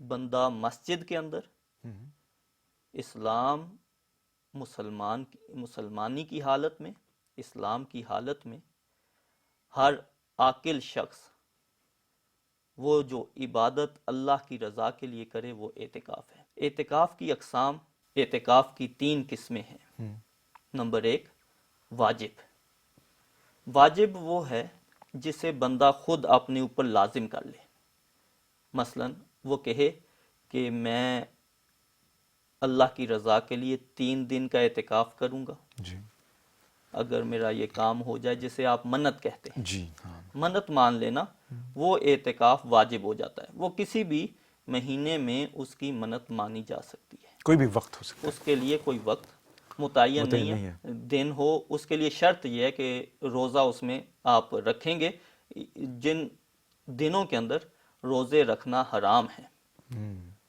بندہ مسجد کے اندر اسلام مسلمانی کی حالت میں، اسلام کی حالت میں ہر عاقل شخص وہ جو عبادت اللہ کی رضا کے لیے کرے وہ اعتکاف ہے۔ اعتکاف کی اقسام، اعتکاف کی 3 قسمیں ہیں۔ نمبر 1 واجب۔ واجب وہ ہے جسے بندہ خود اپنے اوپر لازم کر لے۔ مثلا وہ کہے کہ میں اللہ کی رضا کے لیے 3 دن کا اعتکاف کروں گا، جی اگر میرا یہ کام ہو جائے، جسے آپ منت کہتے ہیں، جی ہاں منت مان لینا، وہ اعتکاف واجب ہو جاتا ہے۔ وہ کسی بھی مہینے میں اس کی منت مانی جا سکتی ہے، کوئی بھی وقت ہو سکتا اس کے لیے کوئی وقت متعین متعین نہیں ہے، دن ہو، اس کے لیے شرط یہ ہے کہ روزہ اس میں آپ رکھیں گے۔ جن دنوں کے اندر روزے رکھنا حرام ہے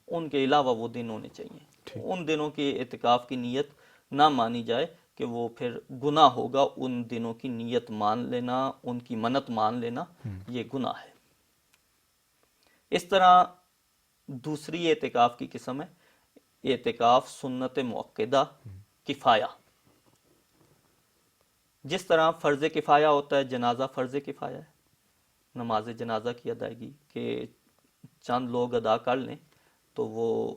ان کے علاوہ وہ دن ہونے چاہیے، ان دنوں کے اعتکاف کی نیت نہ مانی جائے کہ وہ پھر گناہ ہوگا۔ ان دنوں کی نیت مان لینا، ان کی منت مان لینا، یہ گناہ ہے۔ اس طرح دوسری اعتکاف کی قسم ہے اعتکاف سنت مؤکدہ کفایہ۔ جس طرح فرض کفایہ ہوتا ہے، جنازہ فرض کفایہ ہے، نماز جنازہ کی ادائیگی کہ چند لوگ ادا کر لیں تو وہ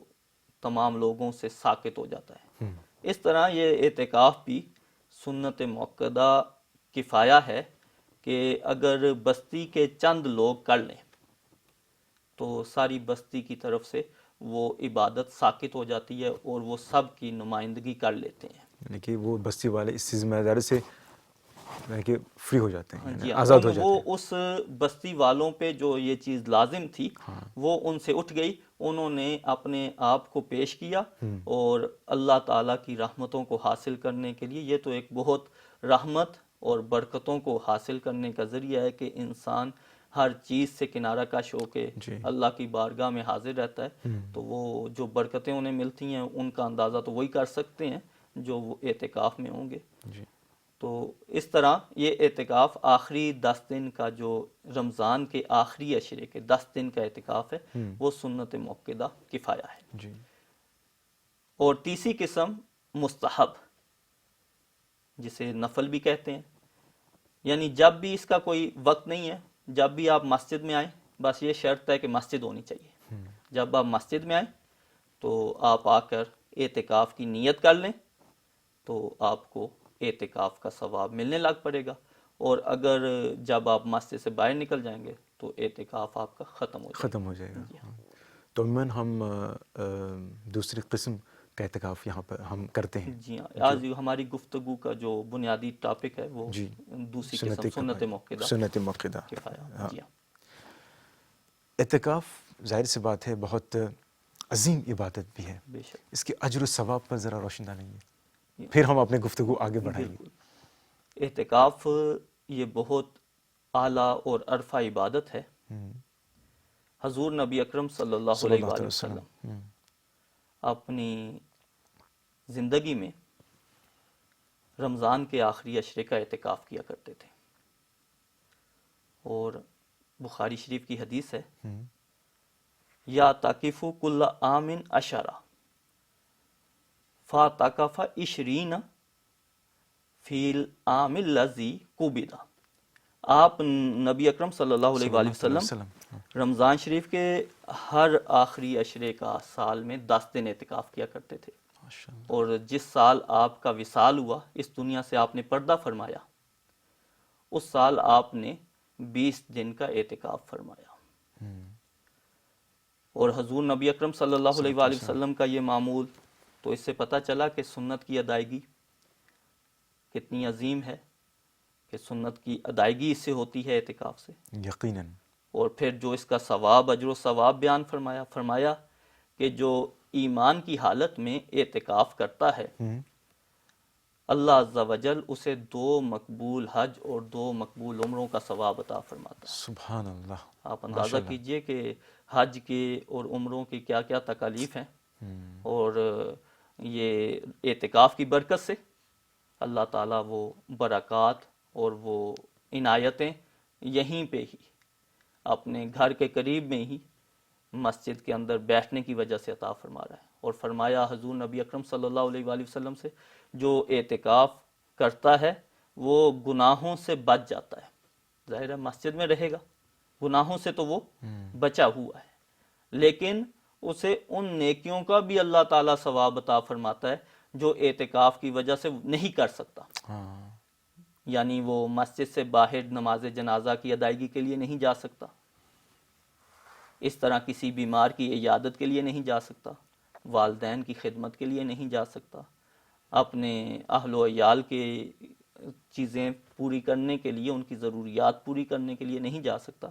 تمام لوگوں سے ساقط ہو جاتا ہے۔ اس طرح یہ اعتکاف بھی سنت مؤکدہ کفایہ ہے کہ اگر بستی کے چند لوگ کر لیں تو ساری بستی کی طرف سے وہ عبادت ساقط ہو جاتی ہے اور وہ سب کی نمائندگی کر لیتے ہیں، یعنی کہ وہ بستی والے اس ذمہ داری سے کہ فری ہو جاتے ہیں، جی یعنی آزاد ہو جاتے وہ ہیں۔ اس بستی والوں پہ جو یہ چیز لازم تھی وہ ان سے اٹھ گئی، انہوں نے اپنے آپ کو پیش کیا اور اللہ تعالیٰ کی رحمتوں کو حاصل کرنے کے لیے، یہ تو ایک بہت رحمت اور برکتوں کو حاصل کرنے کا ذریعہ ہے کہ انسان ہر چیز سے کنارہ کش ہو کے اللہ کی بارگاہ میں حاضر رہتا ہے، تو وہ جو برکتیں انہیں ملتی ہیں ان کا اندازہ تو وہی کر سکتے ہیں جو وہ اعتکاف میں ہوں گے۔ تو اس طرح یہ اعتکاف آخری 10 دن کا، جو رمضان کے آخری عشرے کے 10 دن کا اعتکاف ہے، وہ سنت مؤکدہ کفایہ ہے۔ اور تیسری قسم مستحب، جسے نفل بھی کہتے ہیں، یعنی جب بھی اس کا کوئی وقت نہیں ہے، جب بھی آپ مسجد میں آئیں، بس یہ شرط ہے کہ مسجد ہونی چاہیے۔ جب آپ مسجد میں آئیں تو آپ آ کر اعتکاف کی نیت کر لیں تو آپ کو اعتکاف کا ثواب ملنے لگ پڑے گا، اور اگر جب آپ مسجد سے باہر نکل جائیں گے تو اعتکاف آپ کا ختم ہو جائے گا۔ تو عموماً ہم دوسری قسم کا اعتکاف یہاں پر ہم کرتے ہیں۔ جی ہاں، آج ہماری گفتگو کا جو بنیادی ٹاپک ہے وہ دوسری قسم سنت موقدہ کفایہ۔ جی ہاں، اعتکاف ظاہر سی بات ہے بہت عظیم عبادت بھی ہے، بے شک، اس کے اجر و ثواب پر ذرا روشن ڈالیں گے، پھر ہم اپنے گفتگو آگے بڑھائیں گے۔ بالکل۔ اعتکاف یہ بہت اعلیٰ اور عرفہ عبادت ہے۔ حضور نبی اکرم صلی اللہ علیہ وآلہ وسلم اپنی زندگی میں رمضان کے آخری عشرے کا اعتکاف کیا کرتے تھے، اور بخاری شریف کی حدیث ہے یا تاکف کل عام عشرہ فاتکف 20 فی العام الذی قبض۔ آپ نبی اکرم صلی اللہ علیہ وآلہ وسلم رمضان شریف کے ہر آخری عشرے کا سال میں 10 دن اعتکاف کیا کرتے تھے، اور جس سال آپ کا وصال ہوا، اس دنیا سے آپ نے پردہ فرمایا، اس سال آپ نے 20 دن کا اعتکاف فرمایا۔ اور حضور نبی اکرم صلی اللہ علیہ وآلہ وسلم کا یہ معمول، تو اس سے پتہ چلا کہ سنت کی ادائیگی کتنی عظیم ہے، کہ سنت کی ادائیگی اس سے ہوتی ہے، اعتکاف سے یقیناً۔ اور پھر جو اس کا ثواب، اجر و ثواب بیان فرمایا کہ جو ایمان کی حالت میں اعتکاف کرتا ہے، اللہ عز و جل اسے 2 مقبول حج اور 2 مقبول عمروں کا ثواب عطا فرماتا ہے۔ سبحان اللہ۔ آپ اندازہ کیجئے کہ حج کے اور عمروں کی کیا کیا تکالیف ہیں، اور یہ اعتکاف کی برکت سے اللہ تعالیٰ وہ برکات اور وہ عنایتیں یہیں پہ ہی اپنے گھر کے قریب میں ہی مسجد کے اندر بیٹھنے کی وجہ سے عطا فرما رہا ہے. اور فرمایا حضور نبی اکرم صلی اللہ علیہ وآلہ وسلم سے جو اعتکاف کرتا ہے وہ گناہوں سے بچ جاتا ہے. ظاہر ہے مسجد میں رہے گا, گناہوں سے تو وہ بچا ہوا ہے, لیکن اسے ان نیکیوں کا بھی اللہ تعالیٰ ثواب عطا فرماتا ہے جو اعتکاف کی وجہ سے نہیں کر سکتا. یعنی وہ مسجد سے باہر نماز جنازہ کی ادائیگی کے لیے نہیں جا سکتا, اس طرح کسی بیمار کی عیادت کے لیے نہیں جا سکتا, والدین کی خدمت کے لیے نہیں جا سکتا, اپنے اہل و عیال کے چیزیں پوری کرنے کے لیے, ان کی ضروریات پوری کرنے کے لیے نہیں جا سکتا,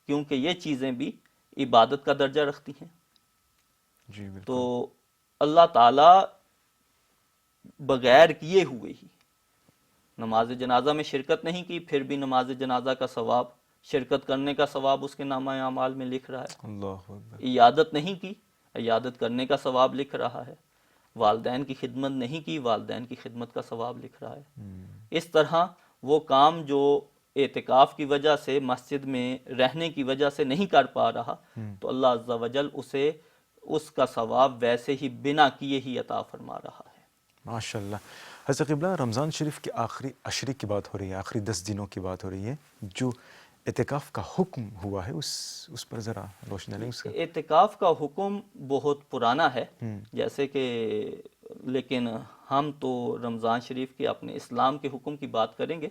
کیونکہ یہ چیزیں بھی عبادت کا درجہ رکھتی ہیں. جی بالکل. تو اللہ تعالیٰ بغیر کیے ہوئے ہی نماز جنازہ میں شرکت نہیں کی, پھر بھی نماز جنازہ کا ثواب, شرکت کرنے کا ثواب اس کے نامہ اعمال میں لکھ رہا ہے. اللہ اکبر. عیادت نہیں کی, عیادت کرنے کا ثواب لکھ رہا ہے. والدین کی خدمت نہیں کی, والدین کی خدمت کا ثواب لکھ رہا ہے. اس طرح وہ کام جو اعتکاف کی وجہ سے مسجد میں رہنے کی وجہ سے نہیں کر پا رہا, تو اللہ عز و جل اسے اس کا ثواب ویسے ہی بنا کیے ہی عطا فرما رہا ہے. ماشاء اللہ. حضرت قبلہ, رمضان شریف کے آخری عشرے کی بات ہو رہی ہے, آخری 10 دنوں کی بات ہو رہی ہے, جو اعتکاف کا حکم ہوا ہے اس پر ذرا روشنی ڈالیں. اس کا اعتکاف کا حکم بہت پرانا ہے, جیسے کہ, لیکن ہم تو رمضان شریف کے اپنے اسلام کے حکم کی بات کریں گے,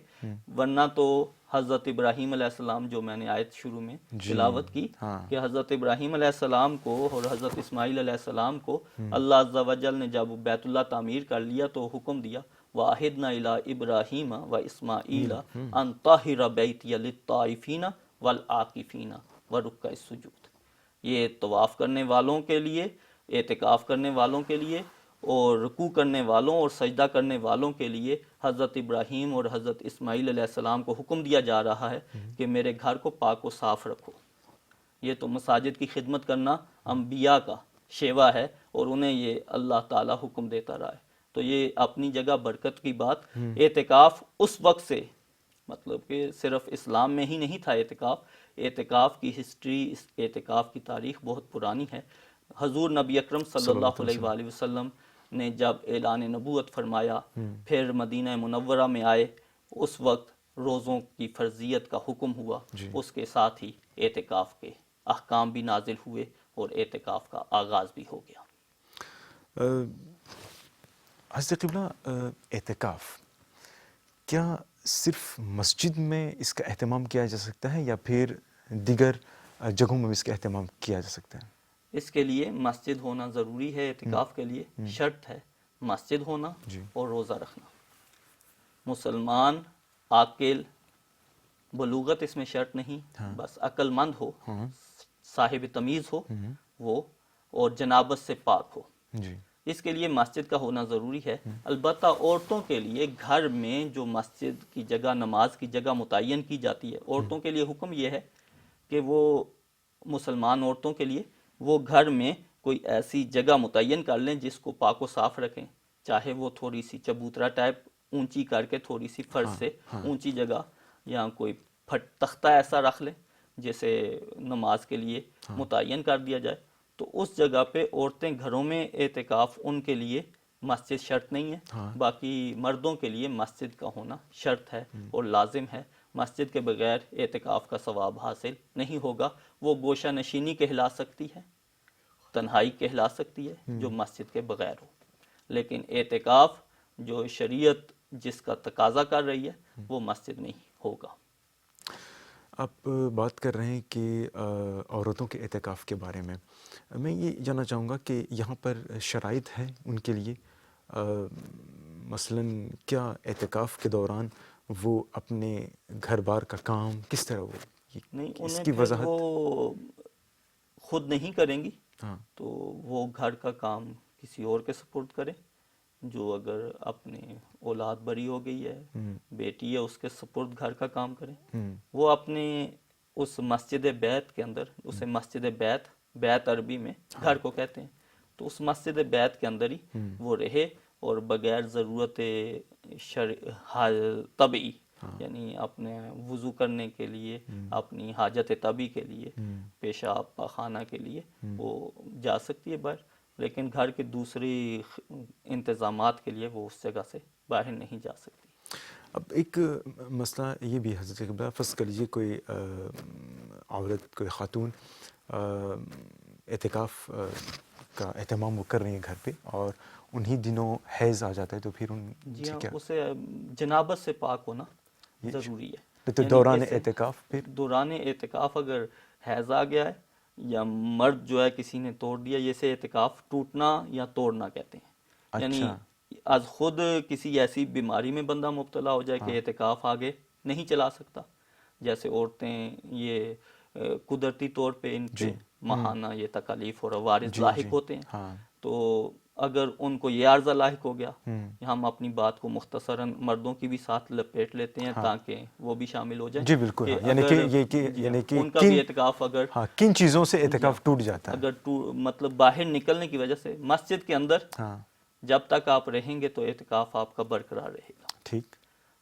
ورنہ تو حضرت ابراہیم علیہ السلام, جو میں نے آیت شروع میں تلاوت کی, کہ حضرت ابراہیم علیہ السلام کو اور حضرت اسماعیل علیہ السلام کو اللہ عز و جل نے جب بیت اللہ تعمیر کر لیا تو حکم دیا, وَأَعِدْنَا إِلَىٰ إِبْرَاهِيمَ وَإِسْمَاعِيلَ أَن طَهِّرَ بَيْتِيَ لِلطَّائِفِينَ وَالْعَاكِفِينَ وَرُكَّعِ السُّجُودِ. یہ طواف کرنے والوں کے لیے, اعتکاف کرنے والوں کے لیے, اور رکوع کرنے والوں اور سجدہ کرنے والوں کے لیے حضرت ابراہیم اور حضرت اسماعیل علیہ السلام کو حکم دیا جا رہا ہے کہ میرے گھر کو پاک و صاف رکھو. یہ تو مساجد کی خدمت کرنا انبیاء کا شیوا ہے, اور انہیں یہ اللہ تعالیٰ حکم دیتا رہا ہے. تو یہ اپنی جگہ برکت کی بات. اعتکاف اس وقت سے, مطلب کہ صرف اسلام میں ہی نہیں تھا اعتکاف, اعتکاف کی ہسٹری, اعتکاف کی تاریخ بہت پرانی ہے. حضور نبی اکرم صلی اللہ علیہ وآلہ وسلم نے جب اعلان نبوت فرمایا, پھر مدینہ منورہ میں آئے, اس وقت روزوں کی فرضیت کا حکم ہوا, اس کے ساتھ ہی اعتکاف کے احکام بھی نازل ہوئے اور اعتکاف کا آغاز بھی ہو گیا. حضرت قبلہ, اعتکاف کیا صرف مسجد میں اس کا اہتمام کیا جا سکتا ہے یا پھر دیگر جگہوں میں بھی اس کا اہتمام کیا جا سکتا ہے؟ اس کے لیے مسجد ہونا ضروری ہے. اعتکاف کے لیے شرط ہے مسجد ہونا اور روزہ رکھنا. مسلمان عاقل, بلوغت اس میں شرط نہیں, بس عقل مند ہو, صاحب تمیز ہو وہ, اور جنابت سے پاک ہو. اس کے لیے مسجد کا ہونا ضروری ہے. البتہ عورتوں کے لیے گھر میں جو مسجد کی جگہ, نماز کی جگہ متعین کی جاتی ہے, عورتوں کے لیے حکم یہ ہے کہ وہ مسلمان عورتوں کے لیے وہ گھر میں کوئی ایسی جگہ متعین کر لیں جس کو پاک و صاف رکھیں, چاہے وہ تھوڑی سی چبوترا ٹائپ اونچی کر کے, تھوڑی سی فرش سے اونچی جگہ, یا کوئی تختہ ایسا رکھ لیں جسے نماز کے لیے متعین کر دیا جائے. تو اس جگہ پہ عورتیں گھروں میں اعتکاف, ان کے لیے مسجد شرط نہیں ہے. باقی مردوں کے لیے مسجد کا ہونا شرط ہے اور لازم ہے. مسجد کے بغیر اعتکاف کا ثواب حاصل نہیں ہوگا. وہ گوشہ نشینی کہلا سکتی ہے, تنہائی کہلا سکتی ہے جو مسجد کے بغیر ہو, لیکن اعتکاف جو شریعت جس کا تقاضا کر رہی ہے وہ مسجد میں ہی ہوگا. آپ بات کر رہے ہیں کہ عورتوں کے اعتکاف کے بارے میں, میں یہ جاننا چاہوں گا کہ یہاں پر شرائط ہے ان کے لیے, مثلاً کیا اعتکاف کے دوران وہ اپنے گھر بار کا کام کس طرح وہ نہیں, اس انہیں کی پھر وضاحت وہ خود نہیں کریں گی, تو وہ گھر کا کام کسی اور کے سپرد کریں. جو اگر اپنے اولاد بڑی ہو گئی ہے, بیٹی ہے, اس کے سپرد گھر کا کام کریں. وہ اپنے اس مسجد بیت کے اندر, اسے مسجد بیت, بیت عربی میں گھر کو کہتے ہیں, تو اس مسجد بیت کے اندر ہی وہ رہے, اور بغیر ضرورت طبعی یعنی اپنے وضو کرنے کے لیے، اپنی حاجت طبی کے لیے، پیشاب پاخانہ کے لیے وہ جا سکتی ہے باہر، لیکن گھر کے دوسری انتظامات کے لیے وہ اس جگہ سے باہر نہیں جا سکتی۔ اب ایک مسئلہ یہ بھی حضرت قبلہ، فرض کر لیجیے کوئی عورت، کوئی خاتون اعتکاف کا اہتمام وہ کر رہی ہیں گھر پہ، اور انہی دنوں حیض آ جاتا ہے، تو پھر ان جی ہاں، کیا اسے جنابت سے پاک ہونا ضروری ہے۔ تو یعنی دوران ایسے اعتکاف پھر دوران اعتکاف اگر حیض آ گیا ہے یا مرد جو ہے کسی نے توڑ دیا، یہ سے اعتکاف ٹوٹنا یا توڑنا کہتے ہیں۔ یعنی اچھا، از خود کسی ایسی بیماری میں بندہ مبتلا ہو جائے کہ اعتکاف آگے نہیں چلا سکتا، جیسے عورتیں یہ قدرتی طور پہ ان پہ ماہانہ یہ تکالیف اور عوارض لاحق ہوتے ہیں، تو اگر ان کو یہ عارضہ لاحق ہو گیا، ہم اپنی بات کو مختصراً مردوں کی بھی ساتھ لپیٹ لیتے ہیں تاکہ وہ بھی شامل ہو جائیں۔ جی بالکل، کہ یعنی کہ اگر یہ کہ جی یعنی کہ ان کا بھی اعتکاف اگر کن چیزوں سے اعتکاف ٹوٹ جاتا ہے؟ اگر مطلب باہر نکلنے کی وجہ سے، مسجد کے اندر جب تک آپ رہیں گے تو اعتکاف آپ کا برقرار رہے گا۔ ٹھیک،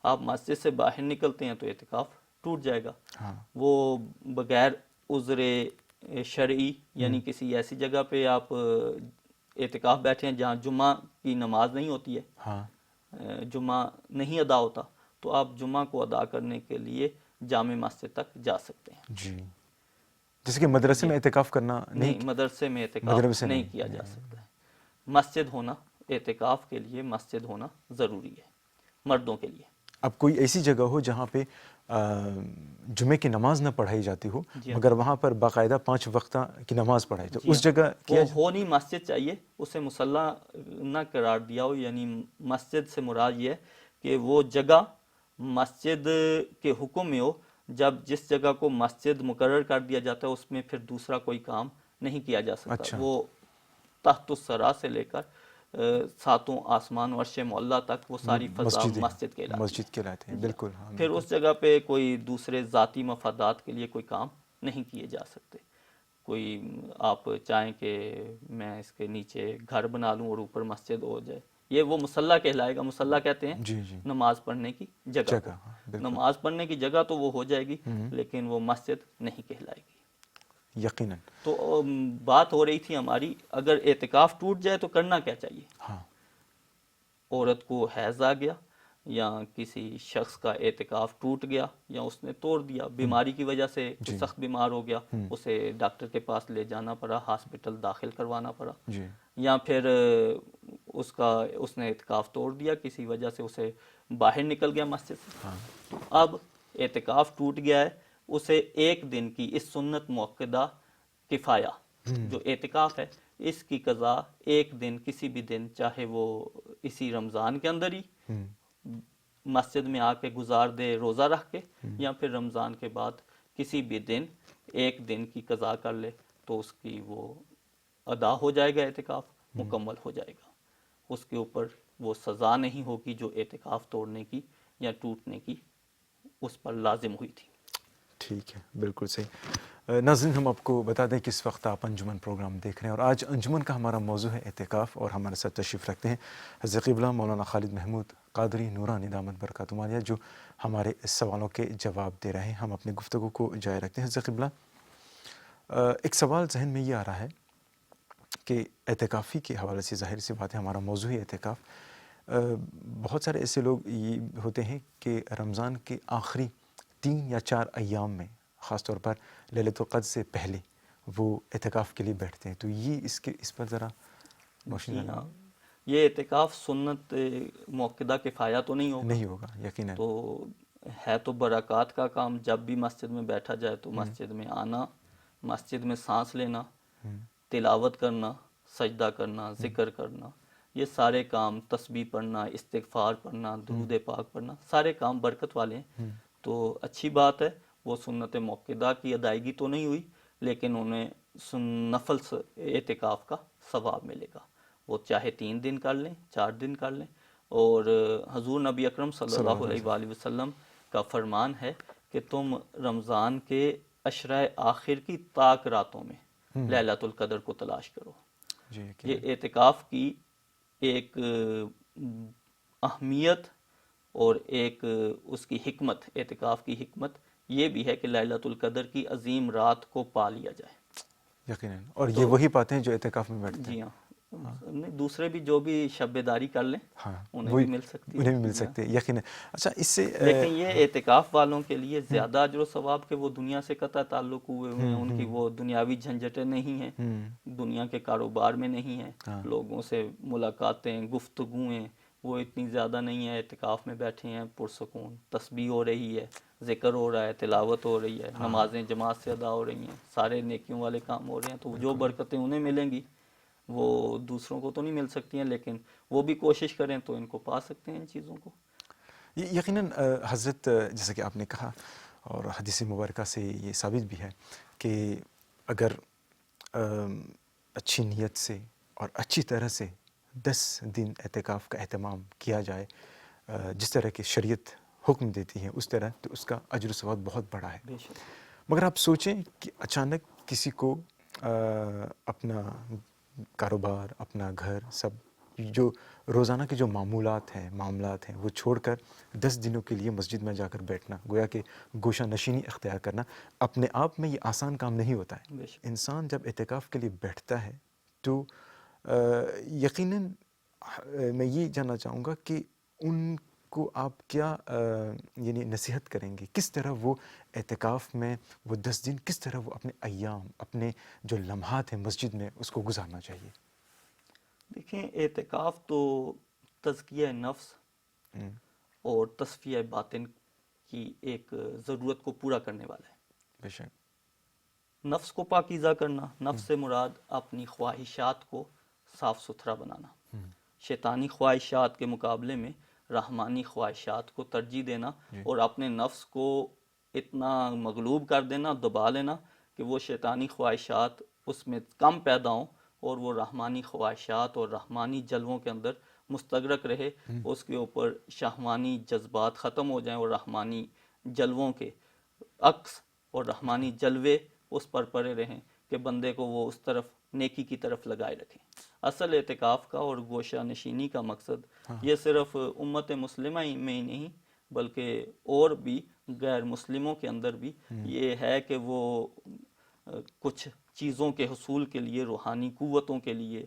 آپ مسجد سے باہر نکلتے ہیں تو اعتکاف ٹوٹ جائے گا۔ وہ بغیر عذر شرعی، یعنی کسی ایسی جگہ پہ آپ اعتکاف بیٹھے ہیں جہاں جمعہ کی نماز نہیں ہوتی ہے، جمعہ نہیں ادا ہوتا، تو آپ جمعہ کو ادا کرنے کے لیے جامع مسجد تک جا سکتے ہیں۔ جی، جیسے کہ مدرسے میں اعتکاف کرنا نہیں، مدرسے میں اعتکاف نہیں کیا جا سکتا ہے۔ مسجد ہونا، اعتکاف کے لیے مسجد ہونا ضروری ہے مردوں کے لیے۔ اب کوئی ایسی جگہ ہو جہاں پہ جمعے کی نماز نہ پڑھائی جاتی ہو، مگر وہاں پر باقاعدہ 5 وقتہ کی نماز پڑھائی، تو اس جگہ وہ ہونی مسجد چاہیے، اسے مصلی نہ قرار دیا ہو، یعنی مسجد سے مراد یہ ہے کہ وہ جگہ مسجد کے حکم میں ہو۔ جب جس جگہ کو مسجد مقرر کر دیا جاتا ہے اس میں پھر دوسرا کوئی کام نہیں کیا جا سکتا۔ وہ تحت الثری سے لے کر ساتوں آسمان عرش معلیٰ تک وہ ساری فضا مسجد کہلاتی ہے، بالکل۔ پھر اس جگہ پہ کوئی دوسرے ذاتی مفادات کے لیے کوئی کام نہیں کیے جا سکتے۔ کوئی آپ چاہیں کہ میں اس کے نیچے گھر بنا لوں اور اوپر مسجد ہو جائے، یہ وہ مصلی کہلائے گا۔ مصلی کہتے ہیں نماز پڑھنے کی جگہ کو۔ نماز پڑھنے کی جگہ تو وہ ہو جائے گی، لیکن وہ مسجد نہیں کہلائے گی، یقیناً۔ تو بات ہو رہی تھی ہماری، اگر اعتکاف ٹوٹ جائے تو کرنا کیا چاہیے؟ عورت کو حیض آ گیا یا کسی شخص کا اعتکاف ٹوٹ گیا یا اس نے توڑ دیا، بیماری کی وجہ سے سخت بیمار ہو گیا، اسے ڈاکٹر کے پاس لے جانا پڑا، ہاسپٹل داخل کروانا پڑا، یا پھر اس نے اعتکاف توڑ دیا، کسی وجہ سے اسے باہر نکل گیا مسجد سے، اب اعتکاف ٹوٹ گیا ہے، اسے ایک دن کی اس سنت موقدہ کفایہ جو اعتکاف ہے، اس کی قضا ایک دن، کسی بھی دن، چاہے وہ اسی رمضان کے اندر ہی مسجد میں آ کے گزار دے روزہ رکھ کے، یا پھر رمضان کے بعد کسی بھی دن ایک دن کی قضا کر لے، تو اس کی وہ ادا ہو جائے گا، اعتکاف مکمل ہو جائے گا، اس کے اوپر وہ سزا نہیں ہوگی جو اعتکاف توڑنے کی یا ٹوٹنے کی اس پر لازم ہوئی تھی۔ ٹھیک ہے، بالکل صحیح۔ ناظرین، ہم آپ کو بتا دیں کہ اس وقت آپ انجمن پروگرام دیکھ رہے ہیں، اور آج انجمن کا ہمارا موضوع ہے اعتکاف، اور ہمارے ساتھ تشریف رکھتے ہیں حضرت قبلہ مولانا خالد محمود قادری نورانی دامت برکاتہم عالیہ، جو ہمارے سوالوں کے جواب دے رہے ہیں۔ ہم اپنی گفتگو کو جاری رکھتے ہیں۔ حضرت قبلہ، ایک سوال ذہن میں یہ آ رہا ہے کہ اعتکافی کے حوالے سے، ظاہر سی بات ہے ہمارا موضوع ہے اعتکاف، بہت سارے ایسے لوگ یہ ہوتے ہیں کہ رمضان کے آخری 3 یا 4 ایام میں، خاص طور پر لیلۃ القدر سے پہلے، وہ اعتکاف کے لیے بیٹھتے ہیں، تو یہ اس پر ذرا روشنی ڈالیں۔ یہ اعتکاف سنت موقدہ کفایہ تو نہیں ہوگا یقیناً، تو ہے تو برکات کا کام۔ جب بھی مسجد میں بیٹھا جائے تو مسجد میں آنا، مسجد میں سانس لینا، تلاوت کرنا، سجدہ کرنا، ذکر کرنا، یہ سارے کام، تسبیح پڑھنا، استغفار پڑھنا، درود پاک پڑھنا، سارے کام برکت والے ہیں، تو اچھی بات ہے۔ وہ سنت موقدہ کی ادائیگی تو نہیں ہوئی، لیکن انہیں نفل اعتکاف کا ثواب ملے گا، وہ چاہے 3 دن کر لیں، 4 دن کر لیں۔ اور حضور نبی اکرم صلی اللہ علیہ وآلہ وسلم کا فرمان ہے کہ تم رمضان کے عشرۂ آخر کی طاق راتوں میں لیلۃ القدر کو تلاش کرو۔ یہ اعتکاف کی ایک اہمیت اور ایک اس کی حکمت، اعتکاف کی حکمت یہ بھی ہے کہ لیلۃ القدر کی عظیم رات کو پا لیا جائے. یقیناً. اور یہ وہی پاتے ہیں جو اعتکاف میں بیٹھتے ہیں. جی ہاں، نہیں دوسرے بھی جو بھی شب بیداری کر لیں ہاں انہیں وہی بھی مل سکتی ہے. انہیں بھی مل جی ہاں. سکتے ہیں یقیناً. اچھا اس سے لیکن یہ اعتکاف والوں کے لیے زیادہ اجر و ثواب کہ وہ دنیا سے قطع تعلق ہوئے ہوئے ہیں، ان کی وہ دنیاوی جھنجھٹیں نہیں ہیں، دنیا کے کاروبار میں نہیں ہیں، لوگوں سے ملاقاتیں، گفتگویں وہ اتنی زیادہ نہیں ہیں، اعتکاف میں بیٹھے ہیں پرسکون، تسبیح ہو رہی ہے، ذکر ہو رہا ہے، تلاوت ہو رہی ہے، نمازیں جماعت سے ادا ہو رہی ہیں، سارے نیکیوں والے کام ہو رہے ہیں، تو جو برکتیں انہیں ملیں گی وہ دوسروں کو تو نہیں مل سکتی ہیں، لیکن وہ بھی کوشش کریں تو ان کو پا سکتے ہیں ان چیزوں کو. یقیناً حضرت جیسا کہ آپ نے کہا اور حدیث مبارکہ سے یہ ثابت بھی ہے کہ اگر اچھی نیت سے اور اچھی طرح سے 10 دن اعتکاف کا اہتمام کیا جائے جس طرح کی شریعت حکم دیتی ہے اس طرح، تو اس کا اجر و ثواب بہت بڑا ہے. بے شک. مگر آپ سوچیں کہ اچانک کسی کو اپنا کاروبار، اپنا گھر، سب جو روزانہ کے جو معمولات ہیں وہ چھوڑ کر 10 دنوں کے لیے مسجد میں جا کر بیٹھنا، گویا کہ گوشہ نشینی اختیار کرنا، اپنے آپ میں یہ آسان کام نہیں ہوتا ہے. بے شک. انسان جب اعتکاف کے لیے بیٹھتا ہے تو یقیناً میں یہ جاننا چاہوں گا کہ ان کو آپ کیا یعنی نصیحت کریں گے، کس طرح وہ اعتکاف میں وہ 10 دن کس طرح وہ اپنے ایام، اپنے جو لمحات ہیں مسجد میں اس کو گزارنا چاہیے؟ دیکھیں اعتکاف تو تزکیہ نفس اور تصفیہ باطن کی ایک ضرورت کو پورا کرنے والا ہے. بے شک. نفس کو پاکیزہ کرنا، نفس سے مراد اپنی خواہشات کو صاف ستھرا بنانا، شیطانی خواہشات کے مقابلے میں رحمانی خواہشات کو ترجیح دینا اور اپنے نفس کو اتنا مغلوب کر دینا، دبا لینا کہ وہ شیطانی خواہشات اس میں کم پیدا ہوں اور وہ رحمانی خواہشات اور رحمانی جلووں کے اندر مستغرق رہے، اس کے اوپر شہوانی جذبات ختم ہو جائیں اور رحمانی جلووں کے عکس اور رحمانی جلوے اس پر پڑے رہیں کہ بندے کو وہ اس طرف نیکی کی طرف لگائے رکھیں. اصل اعتکاف کا اور گوشہ نشینی کا مقصد یہ صرف امت مسلمہ میں ہی نہیں بلکہ اور بھی غیر مسلموں کے اندر بھی یہ ہے کہ وہ کچھ چیزوں کے حصول کے لیے، روحانی قوتوں کے لیے،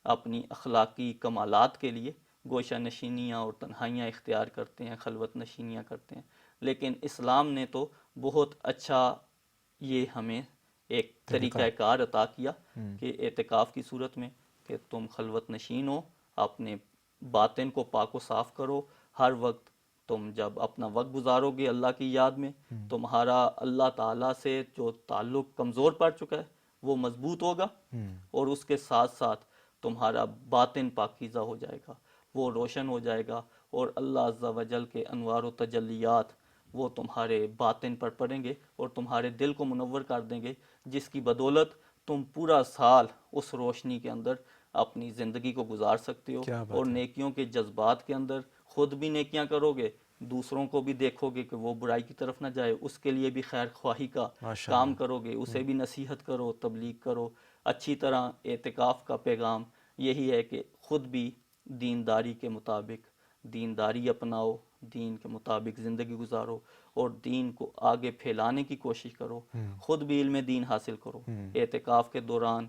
اپنی اخلاقی کمالات کے لیے گوشہ نشینیاں اور تنہائیاں اختیار کرتے ہیں، خلوت نشینیاں کرتے ہیں. لیکن اسلام نے تو بہت اچھا یہ ہمیں ایک طریقہ کار عطا کیا کہ اعتکاف کی صورت میں کہ تم خلوت نشین ہو، اپنے باطن کو پاک و صاف کرو، ہر وقت تم جب اپنا وقت گزارو گے اللہ کی یاد میں، تمہارا اللہ تعالیٰ سے جو تعلق کمزور پڑ چکا ہے وہ مضبوط ہوگا، اور اس کے ساتھ ساتھ تمہارا باطن پاکیزہ ہو جائے گا، وہ روشن ہو جائے گا، اور اللہ عز و جل کے انوار و تجلیات وہ تمہارے باطن پر پڑیں گے اور تمہارے دل کو منور کر دیں گے، جس کی بدولت تم پورا سال اس روشنی کے اندر اپنی زندگی کو گزار سکتے ہو، اور نیکیوں کے جذبات کے اندر خود بھی نیکیاں کرو گے، دوسروں کو بھی دیکھو گے کہ وہ برائی کی طرف نہ جائے، اس کے لیے بھی خیر خواہی کا کام کرو گے، اسے بھی نصیحت کرو، تبلیغ کرو اچھی طرح. اعتکاف کا پیغام یہی ہے کہ خود بھی دینداری کے مطابق دینداری اپناؤ، دین کے مطابق زندگی گزارو اور دین کو آگے پھیلانے کی کوشش کرو، خود بھی علم دین حاصل کرو. اعتکاف کے دوران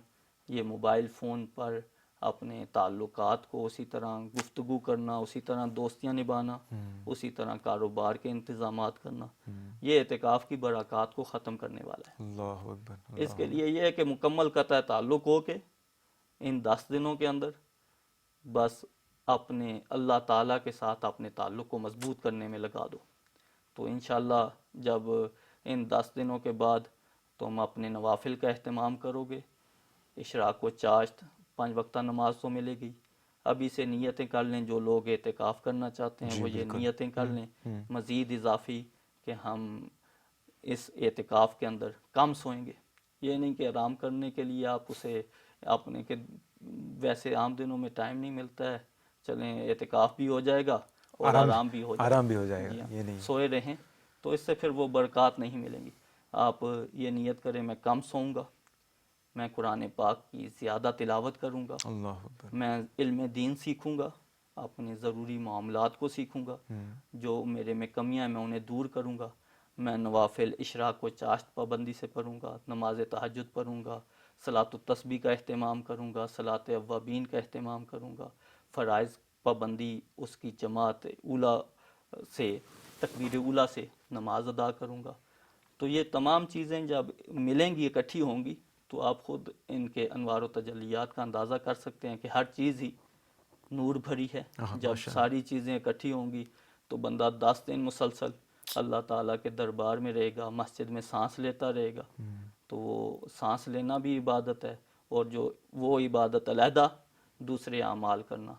یہ موبائل فون پر اپنے تعلقات کو اسی طرح گفتگو کرنا، اسی طرح دوستیاں نبھانا، اسی طرح کاروبار کے انتظامات کرنا، یہ اعتکاف کی برکات کو ختم کرنے والا ہے. اللہ اکبر. اس کے لیے یہ ہے کہ مکمل قطع تعلق ہو کے ان 10 دنوں کے اندر بس اپنے اللہ تعالیٰ کے ساتھ اپنے تعلق کو مضبوط کرنے میں لگا دو. تو انشاءاللہ جب ان 10 دنوں کے بعد تم اپنے نوافل کا اہتمام کرو گے، اشراق و چاشت 5 وقتہ نماز تو ملے گی، ابھی سے نیتیں کر لیں، جو لوگ اعتکاف کرنا چاہتے ہیں وہ یہ نیتیں کر لیں مزید اضافی کہ ہم اس اعتکاف کے اندر کم سوئیں گے. یہ نہیں کہ آرام کرنے کے لیے آپ اسے اپنے کہ ویسے عام دنوں میں ٹائم نہیں ملتا ہے، چلیں اعتکاف بھی ہو جائے گا اور آرام بھی ہو جائے گا. آرام بھی ہو جائے گا، یہ نہیں سوئے رہیں تو اس سے پھر وہ برکات نہیں ملیں گی. آپ یہ نیت کریں میں کم سوؤں گا، میں قرآن پاک کی زیادہ تلاوت کروں گا، اللہ اکبر. میں علم دین سیکھوں گا، اپنے ضروری معاملات کو سیکھوں گا، جو میرے میں کمیاں ہیں میں انہیں دور کروں گا، میں نوافل اشراق و چاشت پابندی سے پڑھوں گا، نماز تہجد پڑھوں گا، صلاۃ التسبیح کا اہتمام کروں گا، صلاۃ اوابین کا اہتمام کروں گا، فرائض پابندی اس کی جماعت اولیٰ سے تکبیر اولیٰ سے نماز ادا کروں گا. تو یہ تمام چیزیں جب ملیں گی، اکٹھی ہوں گی، تو آپ خود ان کے انوار و تجلیات کا اندازہ کر سکتے ہیں کہ ہر چیز ہی نور بھری ہے. جب ساری چیزیں اکٹھی ہوں گی تو بندہ 10 دن مسلسل اللہ تعالیٰ کے دربار میں رہے گا، مسجد میں سانس لیتا رہے گا. تو وہ سانس لینا بھی عبادت ہے، اور جو وہ عبادت علیحدہ دوسرے اعمال کرنا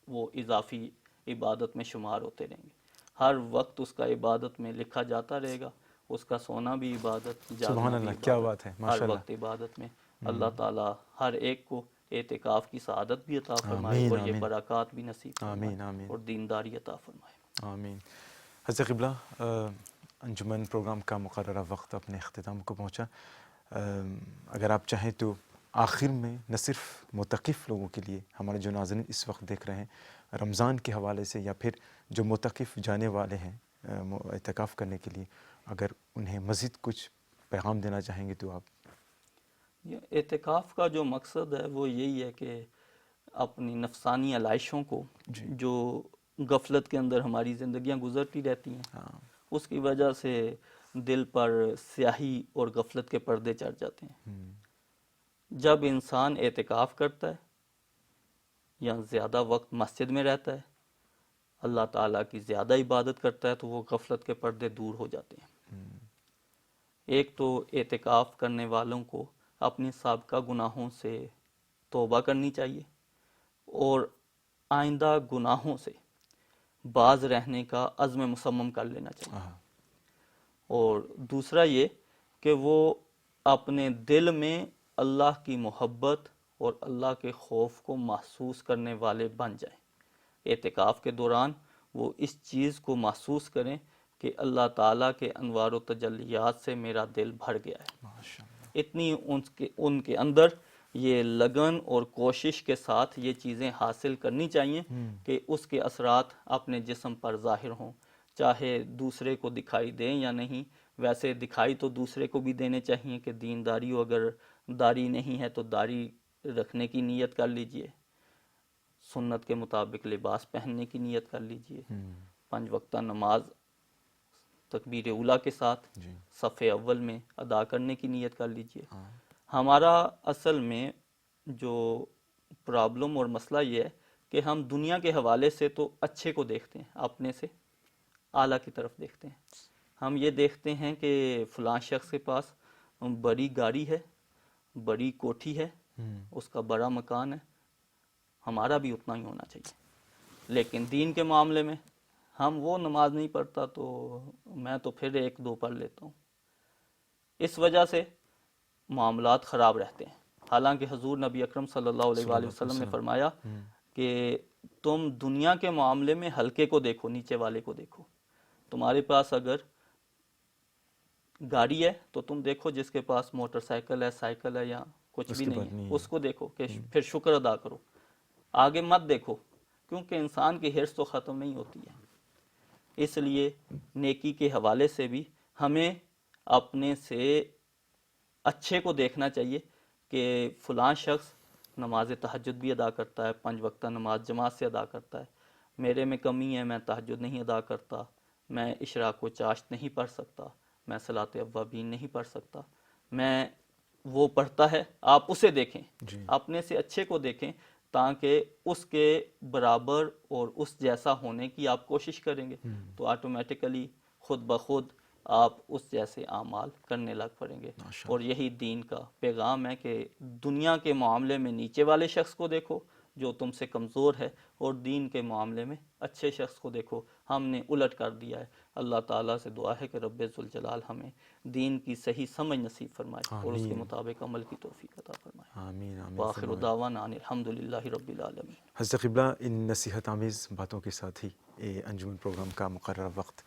وہ اضافی عبادت میں شمار ہوتے رہیں گے. ہر وقت اس کا عبادت میں لکھا جاتا رہے گا. اس کا سونا بھی عبادت، سبحان جاگنا بھی اللہ، عبادت، کیا بات ہے، ہر ماشاء اللہ. وقت عبادت میں. اللہ تعالیٰ ہر ایک کو اعتکاف کی سعادت بھی عطا فرمائے آمین اور یہ آمین برکات بھی نصیب فرمائے آمین آمین اور دینداری عطا فرمائے. آمین. حضرت قبلہ، انجمن پروگرام کا مقررہ وقت اپنے اختتام کو پہنچا. اگر آپ چاہیں تو آخر میں نہ صرف متقف لوگوں کے لیے، ہمارے جو ناظرین اس وقت دیکھ رہے ہیں رمضان کے حوالے سے، یا پھر جو متقف جانے والے ہیں اعتکاف کرنے کے لیے، اگر انہیں مزید کچھ پیغام دینا چاہیں گے تو آپ. اعتکاف کا جو مقصد ہے وہ یہی ہے کہ اپنی نفسانی علائشوں کو، جو غفلت کے اندر ہماری زندگیاں گزرتی رہتی ہیں، اس کی وجہ سے دل پر سیاہی اور غفلت کے پردے چڑھ جاتے ہیں. جب انسان اعتکاف کرتا ہے یا زیادہ وقت مسجد میں رہتا ہے، اللہ تعالیٰ کی زیادہ عبادت کرتا ہے، تو وہ غفلت کے پردے دور ہو جاتے ہیں. ایک تو اعتکاف کرنے والوں کو اپنی سابقہ گناہوں سے توبہ کرنی چاہیے اور آئندہ گناہوں سے باز رہنے کا عزم مصمم کر لینا چاہیے. اور دوسرا یہ کہ وہ اپنے دل میں اللہ کی محبت اور اللہ کے خوف کو محسوس کرنے والے بن جائیں. اعتکاف کے دوران وہ اس چیز کو محسوس کریں کہ اللہ تعالیٰ کے انوار و تجلیات سے میرا دل بھر گیا ہے. اتنی ان کے اندر یہ لگن اور کوشش کے ساتھ یہ چیزیں حاصل کرنی چاہیے کہ اس کے اثرات اپنے جسم پر ظاہر ہوں، چاہے دوسرے کو دکھائی دیں یا نہیں. ویسے دکھائی تو دوسرے کو بھی دینے چاہیے کہ دینداری ہو، اگر داڑھی نہیں ہے تو داڑھی رکھنے کی نیت کر لیجئے، سنت کے مطابق لباس پہننے کی نیت کر لیجئے، 5 وقتہ نماز تکبیر اولیٰ کے ساتھ صف اول میں ادا کرنے کی نیت کر لیجئے. ہمارا اصل میں جو پرابلم اور مسئلہ یہ ہے کہ ہم دنیا کے حوالے سے تو اچھے کو دیکھتے ہیں، اپنے سے اعلیٰ کی طرف دیکھتے ہیں. ہم یہ دیکھتے ہیں کہ فلاں شخص کے پاس بڑی گاڑی ہے، بڑی کوٹھی ہے، اس کا بڑا مکان ہے، ہمارا بھی اتنا ہی ہونا چاہیے. لیکن دین کے معاملے میں ہم، وہ نماز نہیں پڑھتا تو میں تو پھر 1-2 پڑھ لیتا ہوں. اس وجہ سے معاملات خراب رہتے ہیں. حالانکہ حضور نبی اکرم صلی اللہ علیہ وآلہ وسلم نے فرمایا کہ تم دنیا کے معاملے میں ہلکے کو دیکھو، نیچے والے کو دیکھو. تمہارے پاس اگر گاڑی ہے تو تم دیکھو جس کے پاس موٹر سائیکل ہے، سائیکل ہے یا کچھ بھی نہیں ہے، اس کو دیکھو کہ پھر شکر ادا کرو. آگے مت دیکھو، کیونکہ انسان کی حرص تو ختم نہیں ہوتی ہے. اس لیے نیکی کے حوالے سے بھی ہمیں اپنے سے اچھے کو دیکھنا چاہیے کہ فلاں شخص نماز تہجد بھی ادا کرتا ہے، 5 وقتہ نماز جماعت سے ادا کرتا ہے، میرے میں کمی ہے، میں تہجد نہیں ادا کرتا، میں اشراق و چاشت نہیں پڑھ سکتا، میں صلاۃ اوابین نہیں پڑھ سکتا. میں وہ پڑھتا ہے، آپ اسے دیکھیں، اپنے سے اچھے کو دیکھیں، تاکہ اس کے برابر اور اس جیسا ہونے کی آپ کوشش کریں گے تو آٹومیٹیکلی خود بخود آپ اس جیسے اعمال کرنے لگ پڑیں گے. اور یہی دین کا پیغام ہے کہ دنیا کے معاملے میں نیچے والے شخص کو دیکھو جو تم سے کمزور ہے، اور دین کے معاملے میں اچھے شخص کو دیکھو. ہم نے الٹ کر دیا ہے. اللہ تعالیٰ سے دعا ہے کہ رب ذوالجلال ہمیں دین کی صحیح سمجھ نصیب فرمائے اور اس کے مطابق عمل کی توفیق عطا فرمائے. آمین آمین. وآخر دعوانا ان الحمدللہ رب العالمین. حضرت قبلہ، ان نصیحت آمیز باتوں کے ساتھ ہی انجمن پروگرام کا مقررہ وقت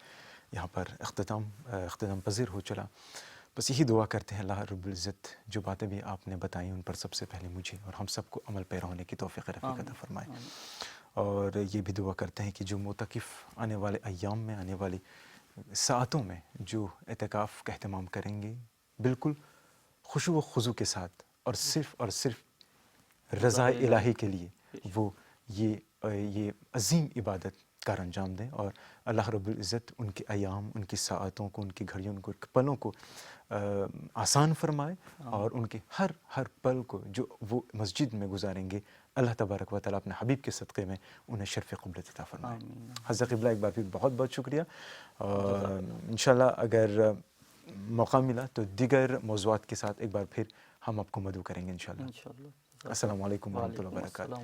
یہاں پر اختتام پذیر ہو چلا. بس یہی دعا کرتے ہیں اللہ رب العزت جو باتیں بھی آپ نے بتائیں ان پر سب سے پہلے مجھے اور ہم سب کو عمل پیرا ہونے کی توفیق رفیق عطا فرمائے. اور یہ بھی دعا کرتے ہیں کہ جو معتکف آنے والے ایام میں، آنے والی ساعتوں میں جو اعتکاف کا اہتمام کریں گے، بالکل خشوع و خضوع کے ساتھ اور صرف رضا الہی کے لیے وہ یہ عظیم عبادت کا انجام دیں، اور اللہ رب العزت ان کے ایام، ان کی ساعتوں کو، ان کی گھڑیوں، ان کے پلوں کو آسان فرمائے، اور ان کے ہر پل کو جو وہ مسجد میں گزاریں گے، اللہ تبارک و تعالیٰ اپنے حبیب کے صدقے میں انہیں شرف قبولت عطا فرمائے۔ حضرت قبلہ ایک بار پھر بہت بہت شکریہ، اور انشاءاللہ اگر موقع ملا تو دیگر موضوعات کے ساتھ ایک بار پھر ہم آپ کو مدعو کریں گے انشاءاللہ۔ السلام علیکم ورحمۃ اللہ وبرکاتہ۔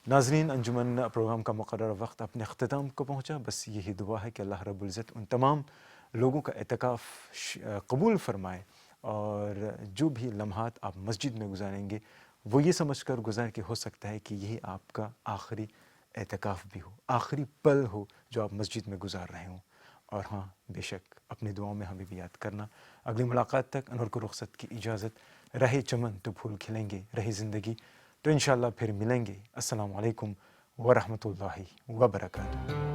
ناظرین، انجمن پروگرام کا مقررہ وقت اپنے اختتام کو پہنچا، بس یہی دعا ہے کہ اللہ رب العزت ان تمام لوگوں کا اعتکاف قبول فرمائے، اور جو بھی لمحات آپ مسجد میں گزاریں گے وہ یہ سمجھ کر گزاریں کہ ہو سکتا ہے کہ یہی آپ کا آخری اعتکاف بھی ہو، آخری پل ہو جو آپ مسجد میں گزار رہے ہوں۔ اور ہاں، بے شک اپنی دعاؤں میں ہمیں بھی یاد کرنا۔ اگلی ملاقات تک انور کو رخصت کی اجازت۔ رہے چمن تو پھول کھلیں گے، رہی زندگی تو انشاءاللہ پھر ملیں گے۔ السلام علیکم ورحمۃ اللہ وبرکاتہ۔